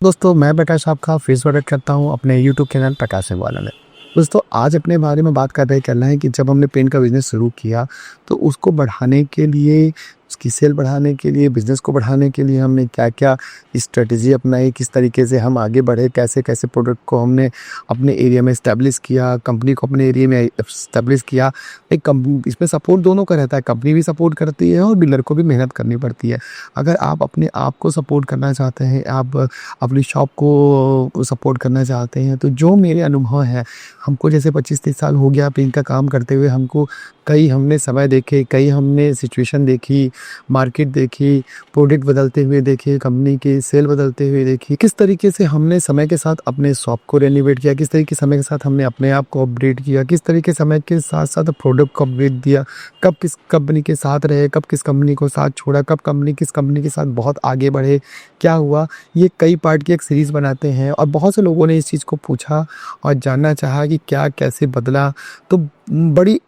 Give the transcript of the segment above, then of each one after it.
दोस्तों, मैं प्रकाश आपका फ़ेस स्वागत करता हूँ अपने यूट्यूब चैनल प्रकाश अग्रवाल में। दोस्तों, आज अपने बारे में बात कर रहे करना है कि जब हमने पेन का बिज़नेस शुरू किया, तो उसको बढ़ाने के लिए, उसकी सेल बढ़ाने के लिए, बिज़नेस को बढ़ाने के लिए हमने क्या-क्या स्ट्रैटेजी अपनाई, किस तरीके से हम आगे बढ़े, कैसे-कैसे प्रोडक्ट को हमने अपने एरिया में एस्टेब्लिश किया, कंपनी को अपने एरिया में एस्टेब्लिश किया। एक कम इसमें सपोर्ट दोनों का रहता है, कंपनी भी सपोर्ट करती है और डीलर को भी मेहनत करनी पड़ती है। अगर आप अपने आप को सपोर्ट करना चाहते हैं, आप अपनी शॉप को सपोर्ट करना चाहते हैं, तो जो मेरे अनुभव हैं, हमको जैसे 25-30 साल हो गया पेंट का काम करते हुए, हमको कई हमने समय देखे, कई हमने सिचुएशन देखी, मार्केट देखी, प्रोडक्ट बदलते हुए देखे, कंपनी की सेल बदलते हुए देखी। किस तरीके से हमने समय के साथ अपने शॉप को रेनोवेट किया, किस तरीके समय के साथ हमने अपने आप को अपग्रेड किया, किस तरीके समय के साथ-साथ प्रोडक्ट को अपग्रेड दिया, कब किस कंपनी के साथ रहे, कब किस कंपनी को साथ छोड़ा, कब कंपनी किस कंपनी के साथ बहुत आगे बढ़े, क्या हुआ? ये कई पार्ट की एक सीरीज़ बनाते हैं और बहुत से लोगों ने इस चीज़ को पूछा और जानना चाहा कि क्या कैसे बदला। तो बड़ी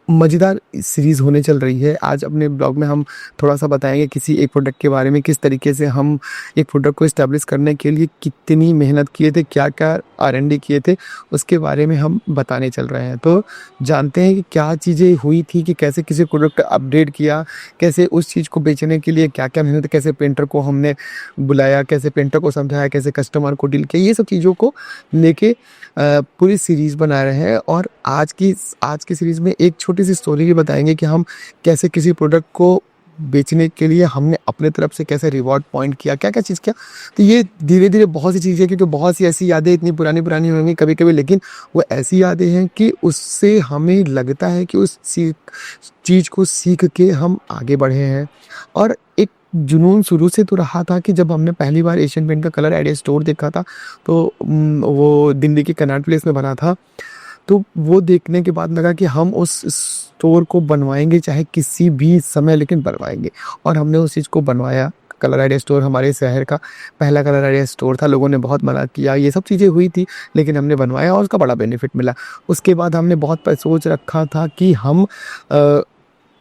मज़ेदार सीरीज़ होने चल रही है। आज अपने ब्लॉग में हम थोड़ा-सा बताएँगे किसी एक प्रोडक्ट के बारे में, किस तरीके से हम एक प्रोडक्ट को एस्टेब्लिश करने के लिए कितनी मेहनत किए थे, क्या-क्या आर&डी किए थे, उसके बारे में हम बताने चल रहे हैं। तो जानते हैं कि क्या चीज़ें हुई थी, कि कैसे किसी प्रोडक्ट को अपडेट किया, कैसे उस चीज़ को बेचने के लिए क्या-क्या मेहनत, कैसे पेंटर को हमने बुलाया, कैसे पेंटर को समझाया, कैसे कस्टमर को डील किया, ये सब चीज़ों को लेके पूरी सीरीज़ बना रहे हैं। और आज की सीरीज़ में एक छोटी-सी स्टोरी भी बताएँगे कि हम कैसे किसी प्रोडक्ट को बेचने के लिए हमने अपने तरफ से कैसे रिवॉर्ड पॉइंट किया, क्या-क्या चीज़ किया। तो ये धीरे-धीरे बहुत सी चीज़ें, क्योंकि बहुत सी ऐसी यादें इतनी पुरानी-पुरानी होंगी कभी-कभी, लेकिन वो ऐसी यादें हैं कि उससे हमें लगता है कि उस चीज़ को सीख के हम आगे बढ़े हैं। और एक जुनून शुरू से तो रहा था कि जब हमने पहली बार एशियन पेंट का कलर आइडिया स्टोर देखा था, तो वो दिल्ली के कनॉट प्लेस में बना था। तो वो देखने के बाद लगा कि हम उस स्टोर को बनवाएँगे, चाहे किसी भी समय, लेकिन बनवाएँगे। और हमने उस चीज़ को बनवाया। कलर आइडिया स्टोर हमारे शहर का पहला कलर आइडिया स्टोर था। लोगों ने बहुत मना किया, ये सब चीज़ें हुई थी, लेकिन हमने बनवाया और उसका बड़ा बेनिफिट मिला। उसके बाद हमने बहुत सोच रखा था कि हम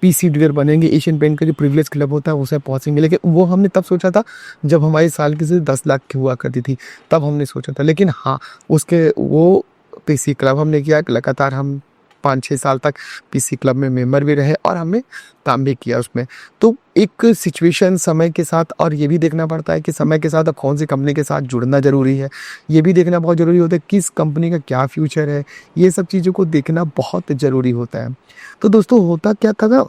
पीसी डीलर बनेंगे, एशियन पेंट का जो प्रिविलेज क्लब होता है उसे पहुँचेंगे, लेकिन वो हमने तब सोचा था जब हमारी साल की सिर्फ 10 लाख की हुआ करती थी, तब हमने सोचा था। लेकिन हाँ, उसके वो पीसी क्लब हमने किया, लगातार हम 5-6 साल तक पीसी क्लब में मेंबर भी रहे और हमने काम भी किया उसमें। तो एक सिचुएशन समय के साथ, और ये भी देखना पड़ता है कि समय के साथ अब कौन सी कंपनी के साथ जुड़ना ज़रूरी है। ये भी देखना बहुत ज़रूरी होता है किस कंपनी का क्या फ्यूचर है, ये सब चीज़ों को देखना बहुत ज़रूरी होता है। तो दोस्तों, होता क्या था ना,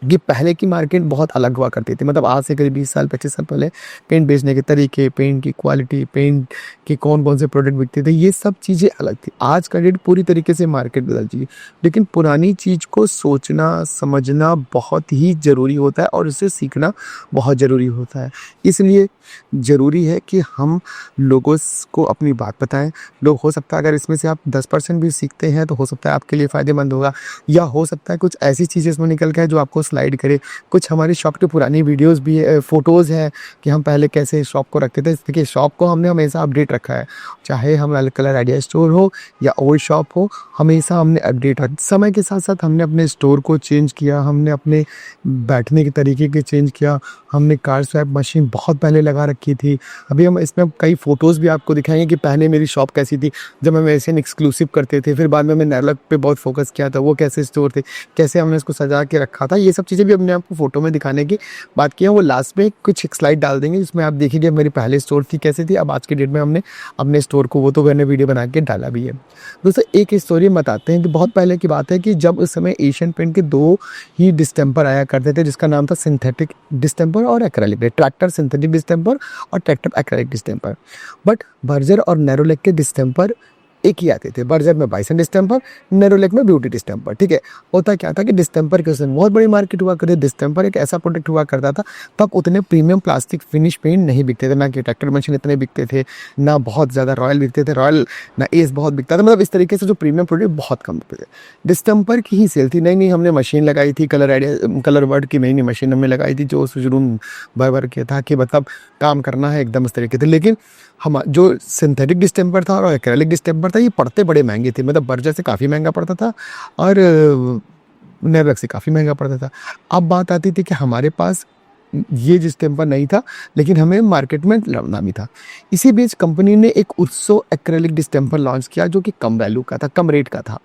ये पहले की मार्केट बहुत अलग हुआ करती थी। मतलब आज से करीब 20 साल 25 साल पहले पेंट बेचने के तरीके, पेंट की क्वालिटी, पेंट के कौन-कौन से प्रोडक्ट बिकते थे, ये सब चीज़ें अलग थी। आज का डेट पूरी तरीके से मार्केट बदल चुकी है। लेकिन पुरानी चीज़ को सोचना, समझना बहुत ही ज़रूरी होता है और उसे सीखना बहुत ज़रूरी होता है। इसलिए ज़रूरी है कि हम लोगों को अपनी बात बताएँ। लोग, हो सकता है अगर इसमें से आप 10% भी सीखते हैं, तो हो सकता है आपके लिए फ़ायदेमंद होगा, या हो सकता है कुछ ऐसी चीज़ें इसमें निकल के आए जो आपको स्लाइड करे। कुछ हमारी शॉप की पुरानी वीडियोज़ भी फ़ोटोज़ हैं कि हम पहले कैसे शॉप को रखते थे। देखिए, शॉप को हमने हमेशा अपडेट रखा है, चाहे हम कलर आइडिया स्टोर हो या ओल्ड शॉप हो, हमेशा हमने अपडेट रखा। समय के साथ-साथ हमने अपने स्टोर को चेंज किया, हमने अपने बैठने के तरीके के चेंज किया, हमने कार स्वैप मशीन बहुत पहले लगा रखी थी। अभी हम इसमें कई फ़ोटोज़ भी आपको दिखाएँगे कि पहले मेरी शॉप कैसी थी, जब हम एशियन एक्सक्लूसिव करते थे। फिर बाद में हमने नेरलक पे बहुत फ़ोकस किया था, वो कैसे स्टोर थे, कैसे हमने इसको सजा के रखा था। ये सब चीज़ें भी हमने आपको फ़ोटो में दिखाने की बात की है। वो लास्ट में कुछ एक स्लाइड डाल देंगे जिसमें आप देखिए मेरी पहले स्टोर थी कैसी थी, अब आज की डेट में हमने अपने स्टोर को, वो तो मैंने वीडियो बना के डाला भी है। दोस्तों, एक स्टोरी बताते हैं कि बहुत पहले की बात है कि जब उस समय एशियन पेंट के 2 ही डिस्टेंपर आया करते थे, जिसका नाम था सिंथेटिक डिस्टेंपर और एक्रेलिक। ट्रैक्टर सिंथेटिक डिस्टेंपर और tractor acrylic distemper. But Berger और नेरोलैक के डिस्टेंपर एक ही आते थे। बर्जर में बाइसन डिस्टेंपर, नेरोलैक में ब्यूटी डिस्टेंपर। ठीक है, होता क्या था कि डिस्टेंपर के उसमें बहुत बड़ी मार्केट हुआ करती। डिस्टेंपर एक ऐसा प्रोडक्ट हुआ करता था, तब उतने प्रीमियम प्लास्टिक फिनिश पेंट नहीं बिकते थे, ना कि ट्रैक्टर मशीन इतने बिकते थे, ना बहुत ज़्यादा रॉयल बिकते थे, रॉयल ना एस बहुत बिकता था। मतलब इस तरीके से जो प्रीमियम प्रोडक्ट बहुत कम बिकते थे। डिस्टेंपर की ही सेल थी। नई-नई हमने मशीन लगाई थी, कलर आइडिया कलर वर्ड की नई-नई मशीन हमने लगाई थी, जो शुरू भर-भर के था कि मतलब काम करना है एकदम इस तरीके से। लेकिन हम जो सिंथेटिक डिस्टेंपर था और एक्रेलिक डिस्टेंपर था, ये पड़ते बड़े महंगे थे। मतलब बर्जर से काफ़ी महंगा पड़ता था और नेरोलैक से काफ़ी महंगा पड़ता था। अब बात आती थी कि हमारे पास ये डिस्टेम्पर नहीं था, लेकिन हमें मार्केट में नामी था। इसी बीच कंपनी ने एक उत्सो एक्रेलिक डिस्टेम्पर लॉन्च किया जो कि कम वैल्यू का था, कम रेट का था।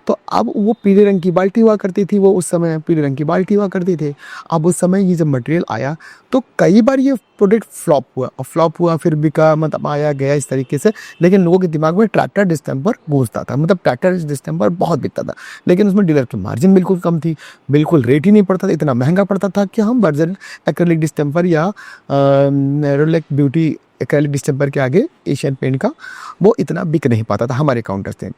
तो अब वो पीले रंग की बाल्टी हुआ करती थी, वो उस समय पीले रंग की बाल्टी हुआ करती थी। अब उस समय ये जब मटेरियल आया तो कई बार ये प्रोडक्ट फ्लॉप हुआ फिर बिका, मतलब आया गया इस तरीके से। लेकिन लोगों के दिमाग में ट्रैक्टर डिस्टेम्पर गूंजता था, मतलब ट्रैक्टर डिस्टेम्पर बहुत बिकता था, लेकिन उसमें डीलर की मार्जिन बिल्कुल कम थी, बिल्कुल रेट ही नहीं पड़ता था, इतना महंगा पड़ता था कि हम वर्जन एक्रेलिक डिस्टेम्पर या नेरोलैक ब्यूटी एक्रेलिक डिस्टेम्पर के आगे एशियन पेंट का वो इतना बिक नहीं पाता था हमारे काउंटर से।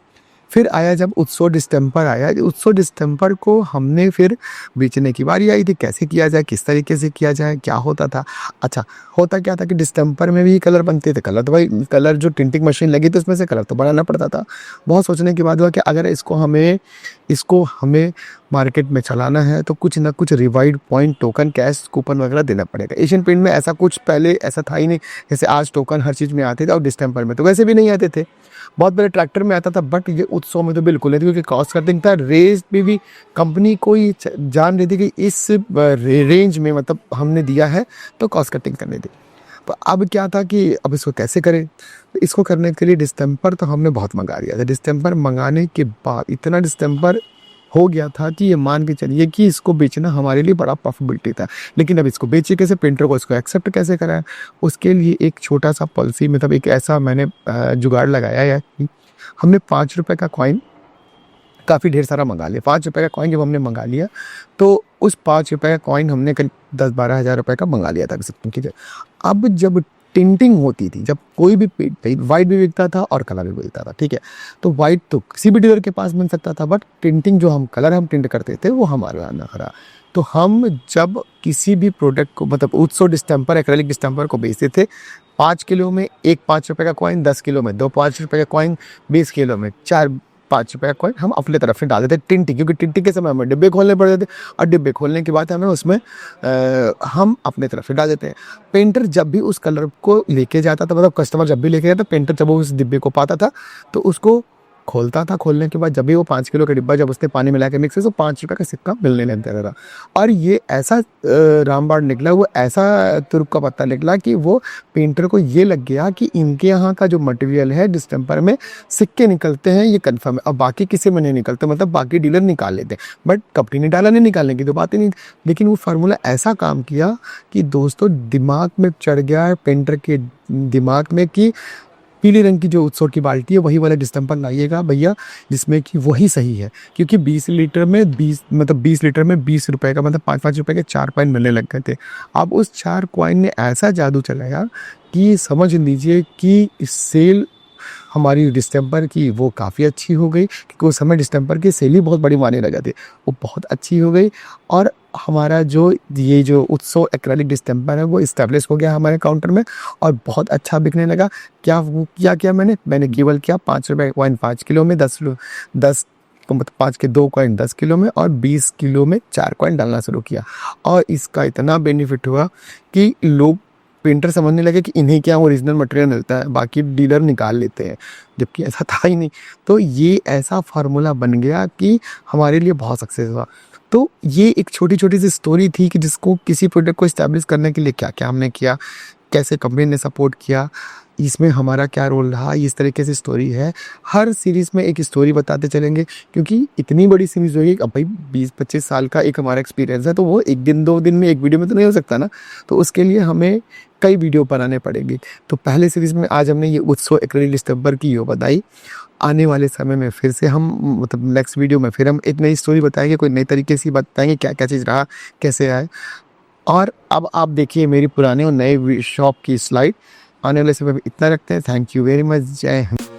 फिर आया जब उत्सो डिस्टेम्पर आया, उत्सो डिस्टेम्पर को हमने फिर बेचने की बारी आई थी, कैसे किया जाए, किस तरीके से किया जाए, क्या होता था। अच्छा, होता क्या था कि डिस्टेम्पर में भी कलर बनते थे, कलर तो भाई कलर जो टिंटिंग मशीन लगी तो उसमें से कलर तो बनाना पड़ता था। बहुत सोचने के बाद हुआ कि अगर इसको हमें मार्केट में चलाना है तो कुछ ना कुछ रिवाइड पॉइंट, टोकन, कैश, कूपन वगैरह देना पड़ेगा। एशियन पेंट में ऐसा कुछ पहले ऐसा था ही नहीं, जैसे आज टोकन हर चीज़ में आते थे और डिस्टेम्पर में तो वैसे भी नहीं आते थे। बहुत बड़े ट्रैक्टर में आता था, बट ये उत्सव में तो बिल्कुल नहीं थी, क्योंकि कॉस्ट कटिंग था। रेट में भी कंपनी कोई जान रही थी कि इस रेंज में मतलब हमने दिया है तो कॉस्ट कटिंग करनी थी। तो अब क्या था कि अब इसको कैसे करें। तो इसको करने के लिए डिस्टेम्पर तो हमने बहुत मंगा लिया था। डिस्टेम्पर मंगाने के बाद इतना डिस्टेम्पर हो गया था कि ये मान के चलिए कि इसको बेचना हमारे लिए बड़ा प्रॉफिटेबिलिटी था। लेकिन अब इसको बेचे कैसे, पेंटर को इसको एक्सेप्ट कैसे कराएं, उसके लिए एक छोटा सा पॉलिसी, मतलब एक ऐसा मैंने जुगाड़ लगाया है कि हमने 5 रुपये का कॉइन काफ़ी ढेर सारा मंगा लिया। 5 रुपये का कॉइन जब हमने मंगा लिया तो उस 5 रुपये का कॉइन हमने करीब 10-12 हज़ार रुपये का मंगा लिया था। ठीक है, अब जब टिंटिंग होती थी, जब कोई भी वाइट भी बिकता था और कलर भी बिकता था, ठीक है, तो वाइट तो किसी भी डीलर के पास मिल सकता था, बट टिंटिंग जो हम कलर हम टिंट करते थे वो हमारा ना रहा। तो हम जब किसी भी प्रोडक्ट को, मतलब उत्सो डिस्टेम्पर एक्रेलिक डिस्टेम्पर को बेचते थे, 5 किलो में एक 5 रुपये का कॉइन, 10 किलो में 2 5 रुपये का कॉइन, 20 किलो में 4 5 रुपये का कॉइन हम अपने तरफ से डाल देते टिंटिंग, क्योंकि टिंटिंग के समय हमें डिब्बे खोलने पड़ते थे और डिब्बे खोलने के बाद हमें उसमें हम अपने तरफ से डाल देते हैं। पेंटर जब भी उस कलर को लेके जाता था, मतलब कस्टमर जब भी लेके जाता, पेंटर जब वो उस डिब्बे को पाता था तो उसको खोलता था। खोलने के बाद जब भी वो 5 किलो का डिब्बा जब उसने पानी मिला के मिक्स है तो 5 रुपये का सिक्का मिलने लगता था। और ये ऐसा रामबाण निकला, वो ऐसा तुर्क का पत्ता निकला कि वो पेंटर को ये लग गया कि इनके यहाँ का जो मटेरियल है डिस्टेम्पर में सिक्के निकलते हैं, ये कंफर्म है। और बाकी किसी में नहीं निकलते, मतलब बाकी डीलर निकाल लेते हैं, बट कंपनी ने डाला नहीं, निकालने की तो बात ही नहीं। लेकिन वो फार्मूला ऐसा काम किया कि दोस्तों दिमाग में चढ़ गया पेंटर के दिमाग में कि पीले रंग की जो उत्सव की बाल्टी है वही वाला डिस्टेम्पर लाइएगा भैया, जिसमें कि वही सही है। क्योंकि 20 लीटर में 20 लीटर में 20 रुपये का, मतलब 5-5 रुपये के 4 कॉइन मिलने लग गए थे। अब उस 4 कॉइन ने ऐसा जादू चलाया कि समझ लीजिए कि इस सेल हमारी डिस्टेम्पर की वो काफ़ी अच्छी हो गई, क्योंकि उस समय डिस्टेम्पर की सेल ही बहुत बड़ी माने लगा थे, वो बहुत अच्छी हो गई। और हमारा ये जो उत्सव एक्रेलिक डिस्टेम्पर है वो इस्टेब्लिश हो गया हमारे काउंटर में और बहुत अच्छा बिकने लगा। क्या मैंने केवल किया 5 रुपये का कॉइन 5 किलो में, 10 मतलब 5 के 2 कॉइन 10 किलो में और 20 किलो में 4 कॉइन डालना शुरू किया। और इसका इतना बेनिफिट हुआ कि लोग, पेंटर समझने लगे कि इन्हें क्या ओरिजिनल मटेरियल मिलता है, बाकी डीलर निकाल लेते हैं, जबकि ऐसा था ही नहीं। तो ये ऐसा फार्मूला बन गया कि हमारे लिए बहुत सक्सेस हुआ। तो ये एक छोटी छोटी सी स्टोरी थी कि जिसको किसी प्रोडक्ट को इस्टेब्लिश करने के लिए क्या क्या हमने किया, कैसे कंपनी ने सपोर्ट किया, इसमें हमारा क्या रोल रहा, इस तरीके से स्टोरी है। हर सीरीज़ में एक स्टोरी बताते चलेंगे, क्योंकि इतनी बड़ी सीरीज़ होगी। अब भाई 20-25 साल का एक हमारा एक्सपीरियंस है, तो वो एक दिन 2 दिन में एक वीडियो में तो नहीं हो सकता ना, तो उसके लिए हमें कई वीडियो बनाने पड़ेंगे। तो पहले सीरीज़ में आज हमने ये उत्सव एक्रेलिक डिस्टेम्पर की यो बताई। आने वाले समय में फिर से हम, मतलब नेक्स्ट वीडियो में फिर हम एक नई स्टोरी बताएंगे, कोई नई तरीके से बताएंगे क्या क्या चीज़ रहा, कैसे आए। और अब आप देखिए मेरी पुराने और नए शॉप की स्लाइड। आने वाले समय में इतना रखते हैं। Thank you very much. जय हिंद।